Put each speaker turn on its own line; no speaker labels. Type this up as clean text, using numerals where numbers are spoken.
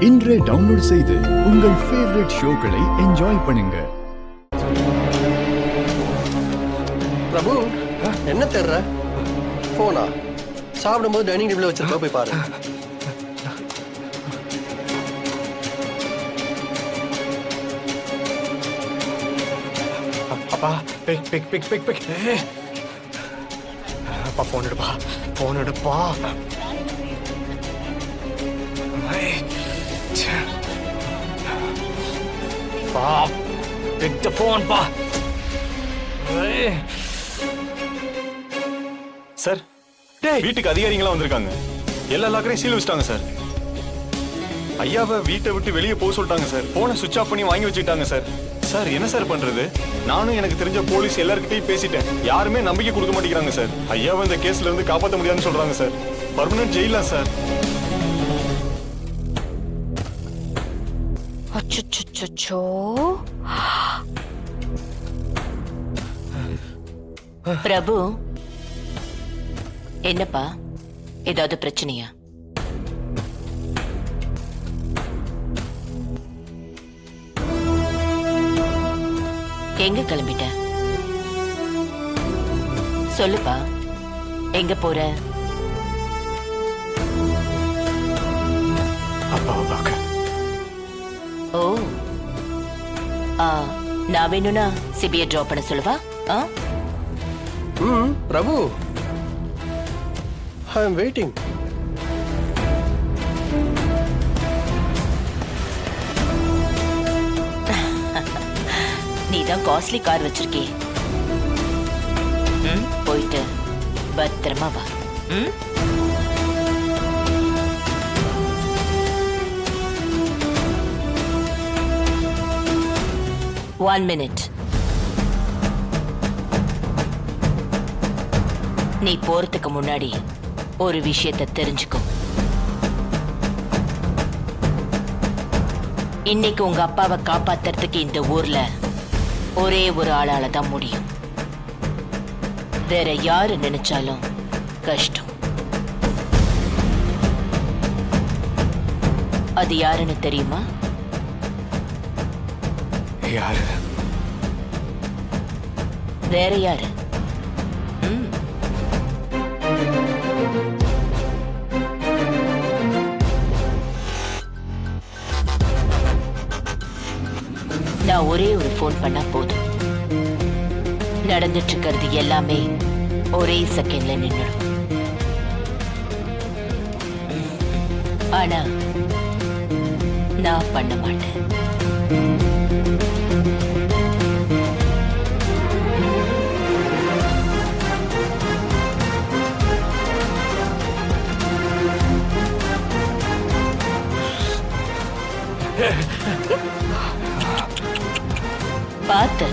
இன்றே டவுன்லோட் செய்து உங்கள் ஃபேவரட் ஷோக்களை என்ஜாய் பண்ணுங்க.
பிரபு என்ன தேடுற? போனா சாப்பிடும்போது டைனிங் டேபிள் வச்சிருக்க, போய் பாரு.
அப்பா pick pick pick pick pick. அப்பா போன் எடுப்பா, போன் எடுப்பா. பா பிக் த போன் பா.
சார், வீட்டுக்கு அதிகாரிங்களா வந்திருக்காங்க. எல்லா லாக்கரையும் சீல் வச்சிட்டாங்க சார். ஐயாவை வீட்டை விட்டு வெளியே போக சொல்லிட்டாங்க சார். போனை சுவிட்ச் ஆஃப் பண்ணி வாங்கி வச்சுக்கிட்டாங்க சார். சார் என்ன சார் பண்றது? நானும் எனக்கு தெரிஞ்ச போலீஸ் எல்லார்கிட்டையும் பேசிட்டேன். யாருமே நம்பிக்கை கொடுக்க மாட்டேங்கிறாங்க சார். ஐயாவை இந்த கேஸ்ல இருந்து காப்பாற்ற முடியாதுன்னு சொல்றாங்க சார். Permanent ஜெயிலா sir.
அச்சச்சோ. பிரபு, என்னப்பா, ஏதாவது பிரச்சனையா? எங்க கிளம்பிட்ட? சொல்லுப்பா, எங்க போற?
அப்பாவை பார்க்க.
ஓ, நான் வேணும்னா சிபிஐ டிராப் பண்ண சொல்லுவா?
பிரபு, ஐ எம் வெயிட்டிங்.
நீ தான் காஸ்ட்லி கார் வச்சிருக்கே. போயிட்டு பத்திரமா வா. 1 minute. நீ போறதுக்கு முன்னாடி ஒரு விஷயத்தை தெரிஞ்சுக்கோ. இன்னைக்கு உங்க அப்பாவை காப்பாத்துறதுக்கு இந்த ஊர்ல ஒரே ஒரு ஆளால தான் முடியும். வேற யாரு நினைச்சாலும் கஷ்டம். அது யாருன்னு தெரியுமா?
யாரு?
வேற யாரு? நான் ஒரே ஒரு போன் பண்ணா போதும். நடந்துட்டு இருக்கிறது எல்லாமே ஒரே செகண்ட்ல நின்னுடும். ஆனா நான் பண்ண மாட்டேன். பார்த்து